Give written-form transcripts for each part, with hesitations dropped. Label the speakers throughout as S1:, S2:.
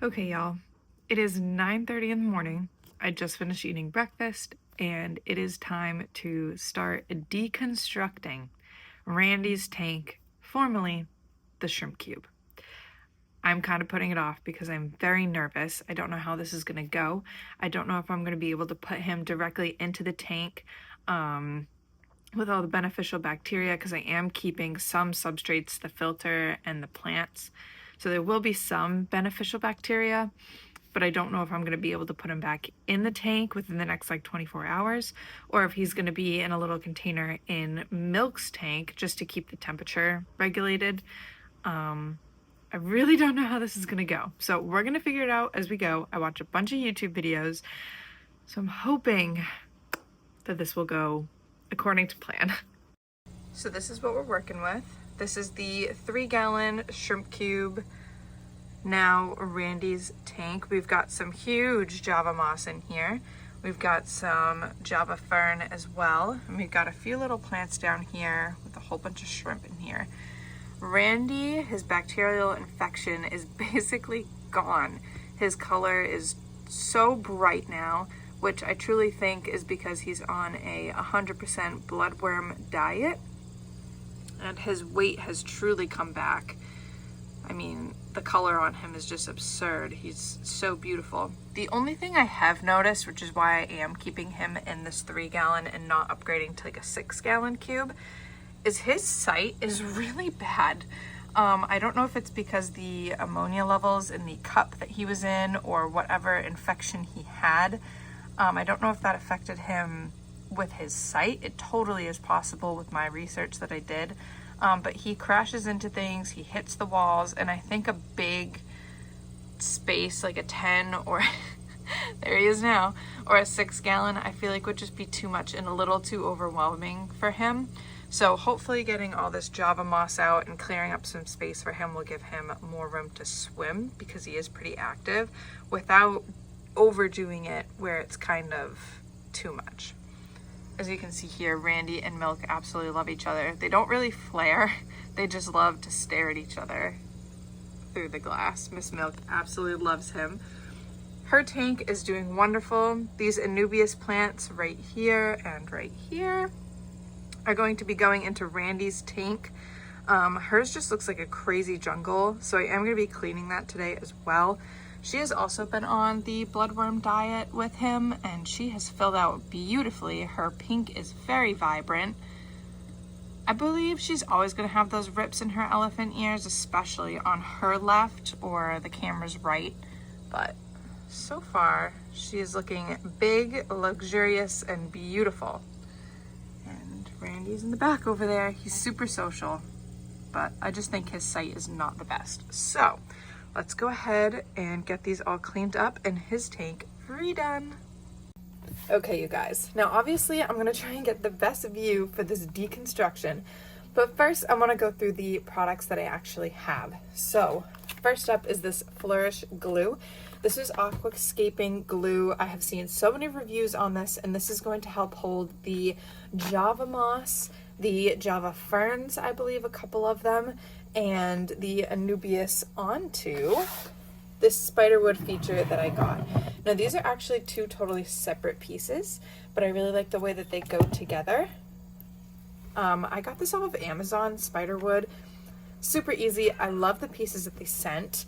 S1: Okay, y'all. It is 9:30 in the morning. I just finished eating breakfast, and it is time to start deconstructing Randy's tank, formerly the shrimp cube. I'm kind of putting it off because I'm very nervous. I don't know how this is going to go. I don't know if I'm going to be able to put him directly into the tank with all the beneficial bacteria, because I am keeping some substrates, the filter and the plants. So there will be some beneficial bacteria, but I don't know if I'm going to be able to put him back in the tank within the next like 24 hours, or if he's going to be in a little container in Milk's tank just to keep the temperature regulated. I really don't know how this is going to go. So we're going to figure it out as we go. I watch a bunch of YouTube videos, so I'm hoping that this will go according to plan. So this is what we're working with. This is the 3-gallon shrimp cube. Now Randy's tank. We've got some huge Java moss in here. We've got some Java fern as well. And we've got a few little plants down here with a whole bunch of shrimp in here. Randy, his bacterial infection is basically gone. His color is so bright now, which I truly think is because he's on a 100% bloodworm diet. And his weight has truly come back. I mean, the color on him is just absurd. He's so beautiful. The only thing I have noticed, which is why I am keeping him in this 3-gallon and not upgrading to like a 6-gallon cube, is his sight is really bad. I don't know if it's because the ammonia levels in the cup that he was in or whatever infection he had. I don't know if that affected him with his sight. It totally is possible with my research that I did. But he crashes into things, he hits the walls, and I think a big space like a 10 or there he is now, or a 6-gallon, I feel like would just be too much and a little too overwhelming for him. So hopefully getting all this Java moss out and clearing up some space for him will give him more room to swim, because he is pretty active, without overdoing it where it's kind of too much. As you can see here, Randy and Milk absolutely love each other. They don't really flare. They just love to stare at each other through the glass. Miss Milk absolutely loves him. Her tank is doing wonderful. These Anubias plants right here and right here are going to be going into Randy's tank. Hers just looks like a crazy jungle, so I am going to be cleaning that today as well. She has also been on the bloodworm diet with him, and she has filled out beautifully. Her pink is very vibrant. I believe she's always going to have those rips in her elephant ears, especially on her left or the camera's right. But so far, she is looking big, luxurious, and beautiful. And Randy's in the back over there. He's super social, but I just think his sight is not the best. So let's go ahead and get these all cleaned up and his tank redone. Okay, you guys. Now, obviously, I'm going to try and get the best view for this deconstruction. But first, I want to go through the products that I actually have. So, first up is this Flourish glue. This is aquascaping glue. I have seen so many reviews on this, and this is going to help hold the Java moss, the Java ferns, I believe a couple of them, and the Anubias onto this spiderwood feature that I got. Now, these are actually two totally separate pieces, but I really like the way that they go together. I got this off of Amazon, spiderwood. Super easy. I love the pieces that they sent.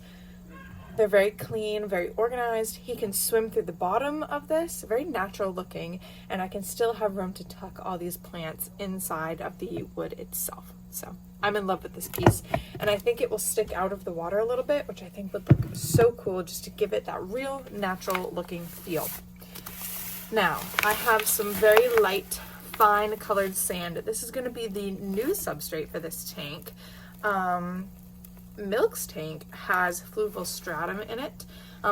S1: They're very clean, very organized. He can swim through the bottom of this, very natural looking, and I can still have room to tuck all these plants inside of the wood itself. So I'm in love with this piece, and I think it will stick out of the water a little bit, which I think would look so cool just to give it that real natural looking feel. Now, I have some very light, fine colored sand. This is going to be the new substrate for this tank. Milk's tank has fluval stratum in it,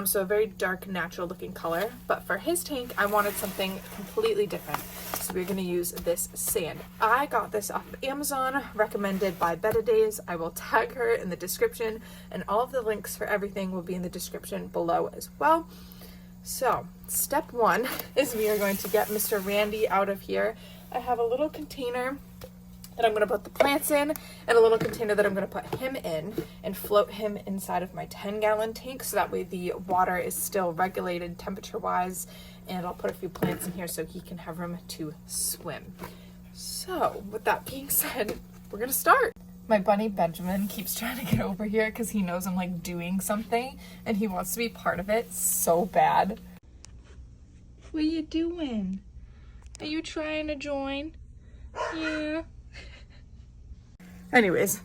S1: so a very dark, natural looking color, but for his tank I wanted something completely different, so we're going to use this sand. I got this off of Amazon, recommended by Betta Days. I will tag her in the description, and all of the links for everything will be in the description below as well. So step one is we are going to get Mr. Randy out of here. I have a little container that I'm going to put the plants in, and a little container that I'm going to put him in and float him inside of my 10-gallon tank, so that way the water is still regulated temperature-wise, and I'll put a few plants in here so he can have room to swim. So with that being said, we're going to start. My bunny Benjamin keeps trying to get over here because he knows I'm like doing something and he wants to be part of it so bad. What are you doing? Are you trying to join? Yeah. Anyways,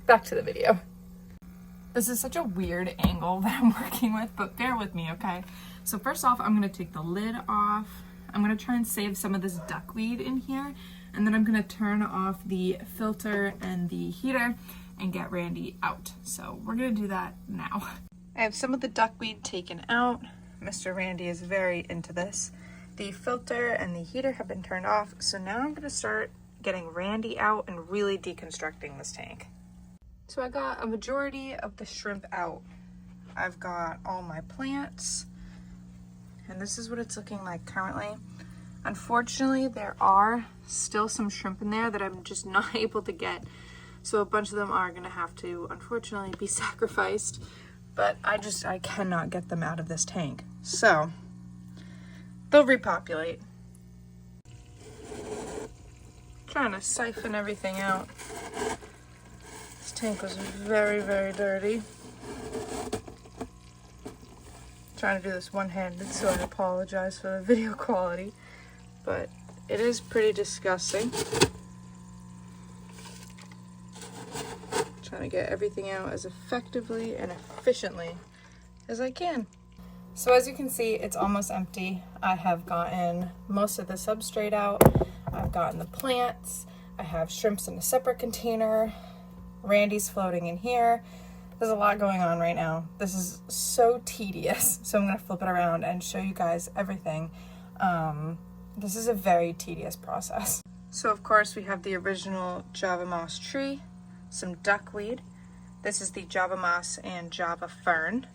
S1: back to the video. This is such a weird angle that I'm working with, but bear with me, okay? So first off, I'm gonna take the lid off. I'm gonna try and save some of this duckweed in here, and then I'm gonna turn off the filter and the heater and get Randy out. So we're gonna do that now. I have some of the duckweed taken out. Mr. Randy is very into this. The filter and the heater have been turned off, so now I'm gonna start getting Randy out and really deconstructing this tank. So I got a majority of the shrimp out. I've got all my plants, and this is what it's looking like currently. Unfortunately, there are still some shrimp in there that I'm just not able to get. So a bunch of them are gonna have to, unfortunately, be sacrificed, but I cannot get them out of this tank. So they'll repopulate. Trying to siphon everything out. This tank was very, very dirty. Trying to do this one-handed, so I apologize for the video quality, but it is pretty disgusting. Trying to get everything out as effectively and efficiently as I can. So as you can see, it's almost empty. I have gotten most of the substrate out. I've gotten the plants. I have shrimps in a separate container. Randy's floating in here. There's a lot going on right now. This is so tedious. So I'm gonna flip it around and show you guys everything. This is a very tedious process. So of course we have the original Java moss tree, some duckweed. This is the Java moss and Java fern.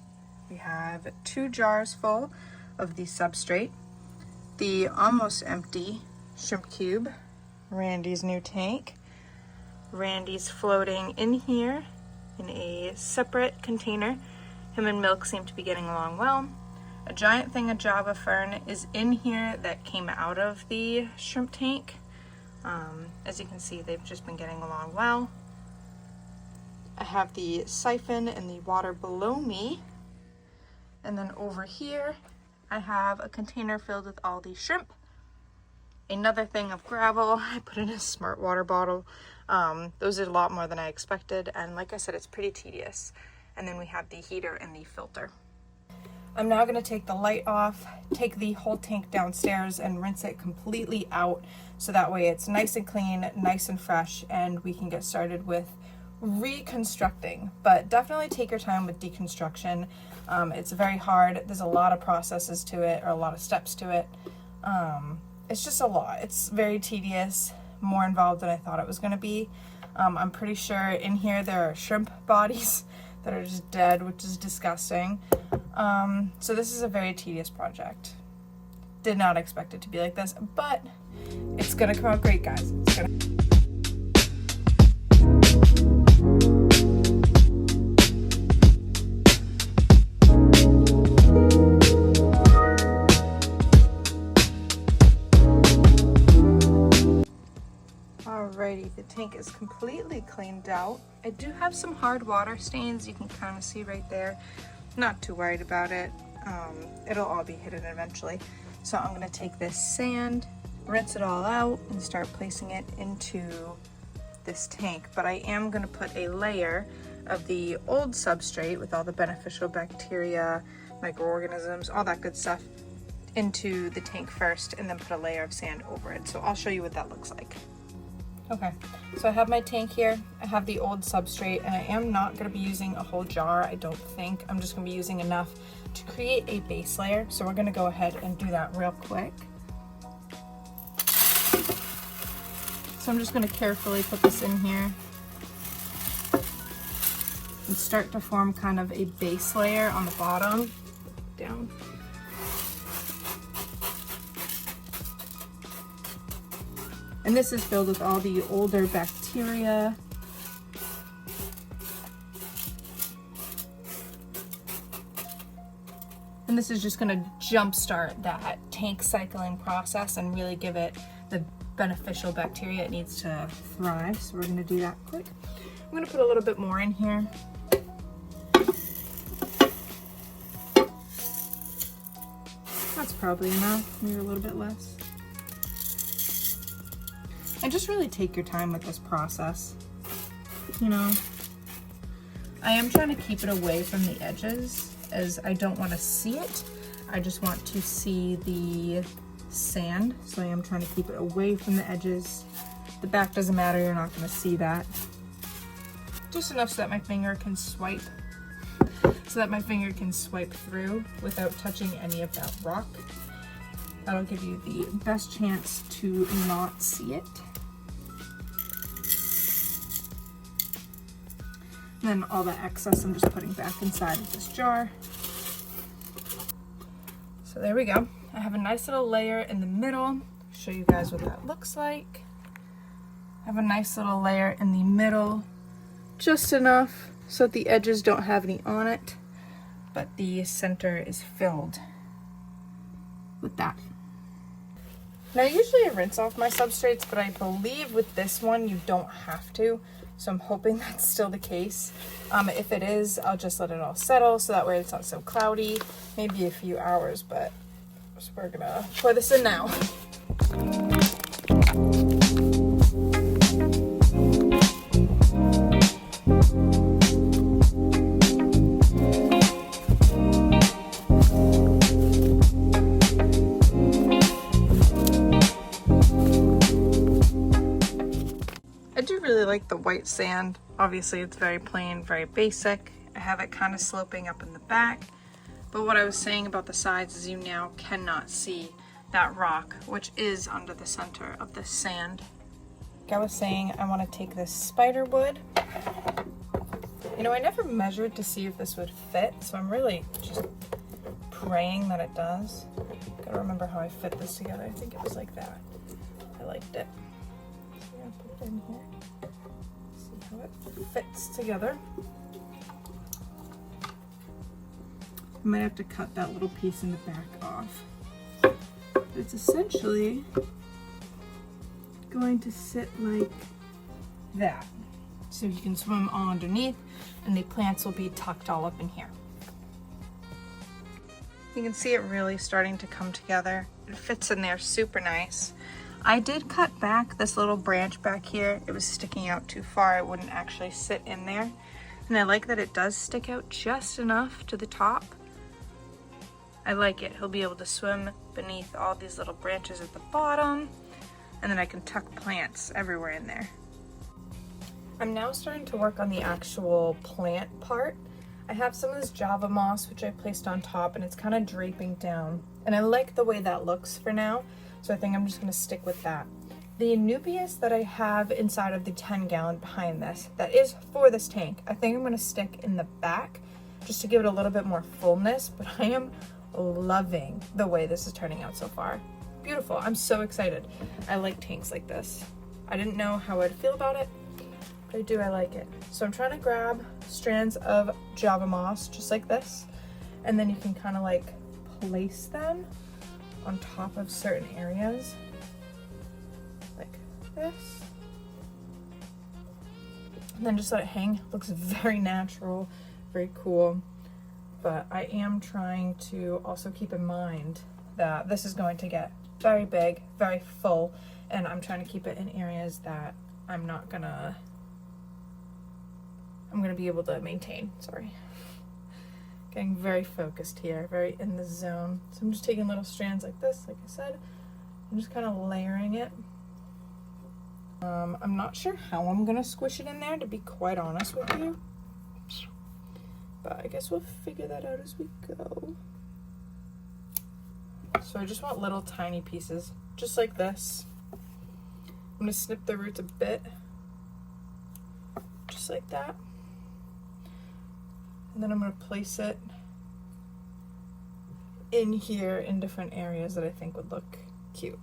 S1: We have 2 jars full of the substrate, the almost empty shrimp cube, Randy's new tank. Randy's floating in here in a separate container. Him and Milk seem to be getting along well. A giant thing of Java fern is in here that came out of the shrimp tank. As you can see, they've just been getting along well. I have the siphon and the water below me. And then over here, I have a container filled with all the shrimp. Another thing of gravel I put in a smart water bottle. Those did a lot more than I expected, and like I said, it's pretty tedious. And then we have the heater and the filter. I'm now going to take the light off, take the whole tank downstairs and rinse it completely out, so that way it's nice and clean, nice and fresh, and we can get started with reconstructing. But definitely take your time with deconstruction. It's very hard. There's a lot of processes to it, or a lot of steps to it. It's just a lot. It's very tedious, more involved than I thought it was going to be. I'm pretty sure in here there are shrimp bodies that are just dead, which is disgusting. So this is a very tedious project. Did not expect it to be like this, but it's gonna come out great, guys. It's gonna... Alrighty, the tank is completely cleaned out. I do have some hard water stains, you can kind of see right there. Not too worried about it. It'll all be hidden eventually. So I'm gonna take this sand, rinse it all out, and start placing it into this tank. But I am gonna put a layer of the old substrate with all the beneficial bacteria, microorganisms, all that good stuff into the tank first, and then put a layer of sand over it. So I'll show you what that looks like. Okay, so I have my tank here. I have the old substrate, and I am not going to be using a whole jar, I don't think. I'm just going to be using enough to create a base layer. So we're going to go ahead and do that real quick. So I'm just going to carefully put this in here and start to form kind of a base layer on the bottom. Down. And this is filled with all the older bacteria. And this is just gonna jumpstart that tank cycling process and really give it the beneficial bacteria it needs to thrive. So we're gonna do that quick. I'm gonna put a little bit more in here. That's probably enough, maybe a little bit less. And just really take your time with this process. You know, I am trying to keep it away from the edges as I don't want to see it. I just want to see the sand. So I am trying to keep it away from the edges. The back doesn't matter, you're not going to see that. Just enough so that my finger can swipe. So that my finger can swipe through without touching any of that rock. That'll give you the best chance to not see it. And then all the excess I'm just putting back inside of this jar. So there we go. I have a nice little layer in the middle. Show you guys what that looks like. I have a nice little layer in the middle, just enough so that the edges don't have any on it, but the center is filled with that. Now usually I rinse off my substrates, but I believe with this one you don't have to. So I'm hoping that's still the case. If it is, I'll just let it all settle so that way it's not so cloudy. Maybe a few hours, but so we're gonna pour this in now. I do really like the white sand. Obviously it's very plain, very basic. I have it kind of sloping up in the back. But what I was saying about the sides is you now cannot see that rock, which is under the center of the sand. Like I was saying, I want to take this spider wood. You know, I never measured to see if this would fit, so I'm really just praying that it does. Gotta remember how I fit this together. I think it was like that. I liked it. So I'm gonna put it in here. See how it fits together. I might have to cut that little piece in the back off. But it's essentially going to sit like that. So you can swim all underneath and the plants will be tucked all up in here. You can see it really starting to come together. It fits in there super nice. I did cut back this little branch back here. It was sticking out too far. It wouldn't actually sit in there. And I like that it does stick out just enough to the top. I like it. He'll be able to swim beneath all these little branches at the bottom, and then I can tuck plants everywhere in there. I'm now starting to work on the actual plant part. I have some of this Java moss, which I placed on top, and it's kind of draping down. And I like the way that looks for now, so I think I'm just gonna stick with that. The Nubius that I have inside of the 10-gallon behind this, that is for this tank, I think I'm gonna stick in the back, just to give it a little bit more fullness, but I am loving the way this is turning out so far. Beautiful. I'm so excited. I like tanks like this. I didn't know how I'd feel about it, but I do. I like it. So I'm trying to grab strands of Java moss just like this, and then you can kind of like place them on top of certain areas like this, and then just let it hang. Looks very natural, very cool. But I am trying to also keep in mind that this is going to get very big, very full, and I'm trying to keep it in areas that I'm gonna be able to maintain. Sorry. Getting very focused here, very in the zone. So I'm just taking little strands like this, like I said. I'm just kind of layering it. I'm not sure how I'm gonna squish it in there, to be quite honest with you. But I guess we'll figure that out as we go. So I just want little tiny pieces, just like this. I'm gonna snip the roots a bit, just like that. And then I'm gonna place it in here in different areas that I think would look cute.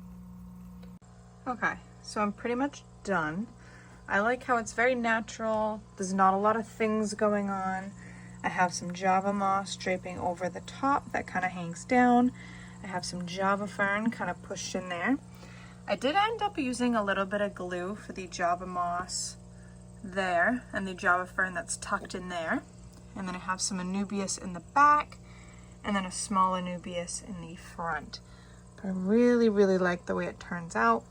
S1: Okay, So I'm pretty much done. I like how it's very natural. There's not a lot of things going on. I have some Java moss draping over the top that kind of hangs down. I have some Java fern kind of pushed in there. I did end up using a little bit of glue for the Java moss there and the Java fern that's tucked in there. And then I have some Anubias in the back and then a small Anubias in the front. But I really, really like the way it turns out.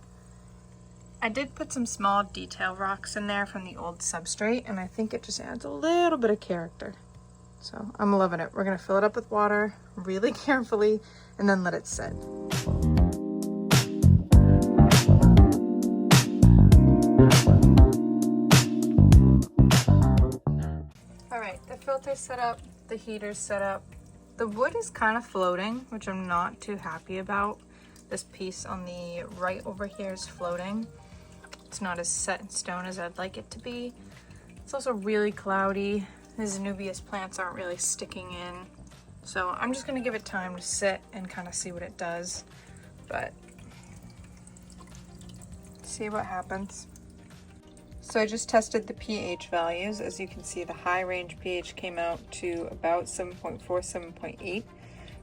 S1: I did put some small detail rocks in there from the old substrate, and I think it just adds a little bit of character. So I'm loving it. We're gonna fill it up with water really carefully and then let it sit. All right, the filter's set up, the heater's set up. The wood is kind of floating, which I'm not too happy about. This piece on the right over here is floating. It's not as set in stone as I'd like it to be. It's also really cloudy. These Anubias plants aren't really sticking in. So I'm just gonna give it time to sit and kind of see what it does. But see what happens. So I just tested the pH values. As you can see, the high range pH came out to about 7.4, 7.8.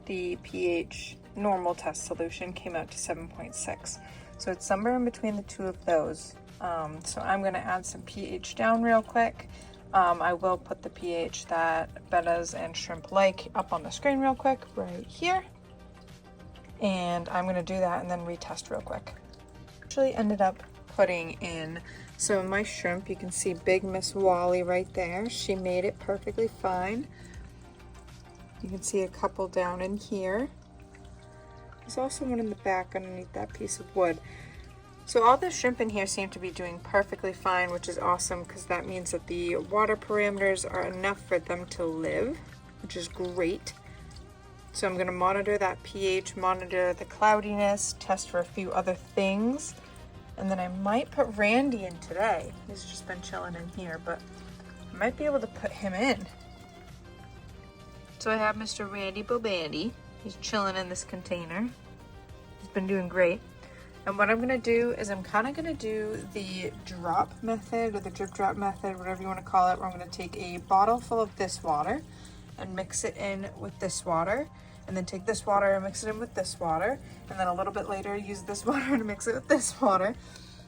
S1: The pH normal test solution came out to 7.6. So it's somewhere in between the two of those. So I'm gonna add some pH down real quick. I will put the pH that bettas and shrimp like up on the screen real quick right here. And I'm gonna do that and then retest real quick. Actually ended up putting in some of my shrimp. You can see Big Miss Wally right there. She made it perfectly fine. You can see a couple down in here. There's also one in the back underneath that piece of wood. So all the shrimp in here seem to be doing perfectly fine, which is awesome because that means that the water parameters are enough for them to live, which is great. So I'm going to monitor that pH, monitor the cloudiness, test for a few other things, and then I might put Randy in today. He's just been chilling in here, but I might be able to put him in. So I have Mr. Randy Bobandy. He's chilling in this container. He's been doing great. And what I'm gonna do is I'm kind of gonna do the drop method or the drip drop method, whatever you want to call it, where I'm gonna take a bottle full of this water and mix it in with this water, and then take this water and mix it in with this water, and then a little bit later use this water to mix it with this water.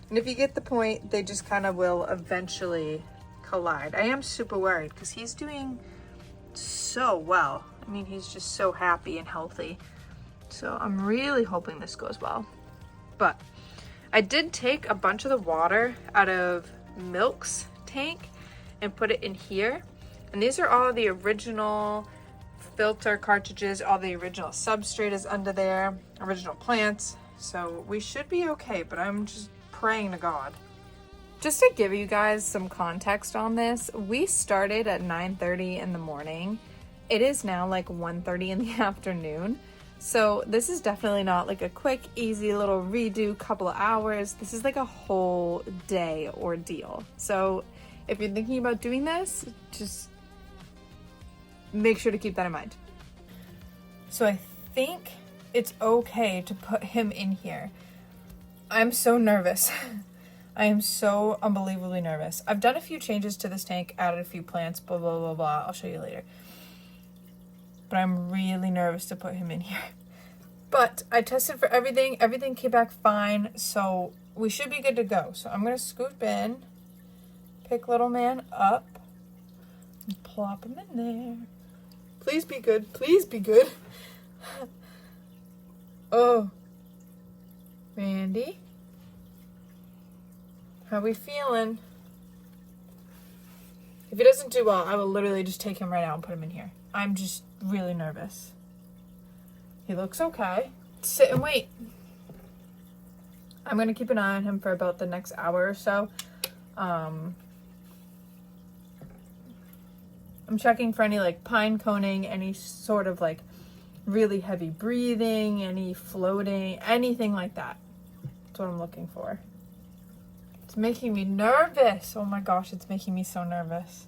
S1: And if you get the point, they just kind of will eventually collide. I am super worried because he's doing so well. I mean, he's just so happy and healthy. So I'm really hoping this goes well. But I did take a bunch of the water out of Milk's tank and put it in here. And these are all the original filter cartridges, all the original substrate is under there, original plants. So we should be okay, but I'm just praying to God. Just to give you guys some context on this, we started at 9:30 in the morning. It is now like 1:30 in the afternoon. So this is definitely not like a quick, easy little redo, couple of hours. This is like a whole day ordeal. So if you're thinking about doing this, just make sure to keep that in mind. So I think it's okay to put him in here. I'm so nervous. I am so unbelievably nervous. I've done a few changes to this tank, added a few plants, blah, blah, blah, blah. I'll show you later. But I'm really nervous to put him in here. But I tested for everything. Everything came back fine. So we should be good to go. So I'm going to scoop in, pick little man up, and plop him in there. Please be good. Please be good. Oh. Randy. How we feeling? If he doesn't do well, I will literally just take him right out and put him in here. I'm just really nervous. He looks okay. Sit and wait. I'm gonna keep an eye on him for about the next hour or so. I'm checking for any like pine coning, any sort of like really heavy breathing, any floating, anything like that. That's what I'm looking for. It's making me nervous. Oh my gosh, it's making me so nervous.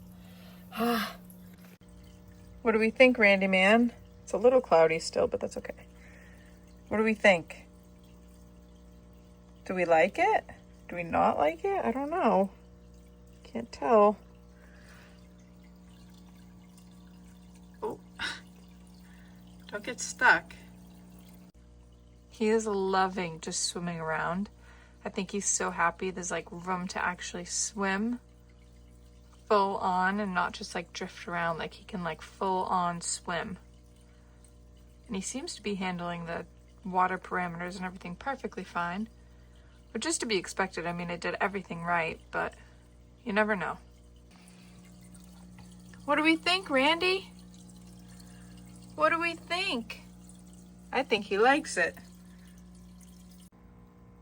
S1: What do we think, Randy man? It's a little cloudy still, but that's okay. What do we think? Do we like it? Do we not like it? I don't know. Can't tell. Oh, don't get stuck. He is loving just swimming around. I think he's so happy there's like room to actually swim full on and not just like drift around. Like he can like full on swim. And he seems to be handling the water parameters and everything perfectly fine. But just to be expected, I mean, it did everything right, but you never know. What do we think, Randy? What do we think? I think he likes it.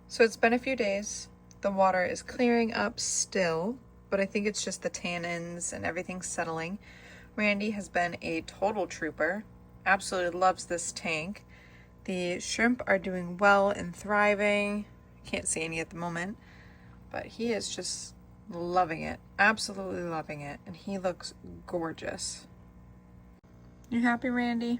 S1: So it's been a few days. The water is clearing up still, but I think it's just the tannins and everything settling. Randy has been a total trooper. Absolutely loves this tank. The shrimp are doing well and thriving. Can't see any at the moment, but he is just loving it. Absolutely loving it. And he looks gorgeous. You happy, Randy?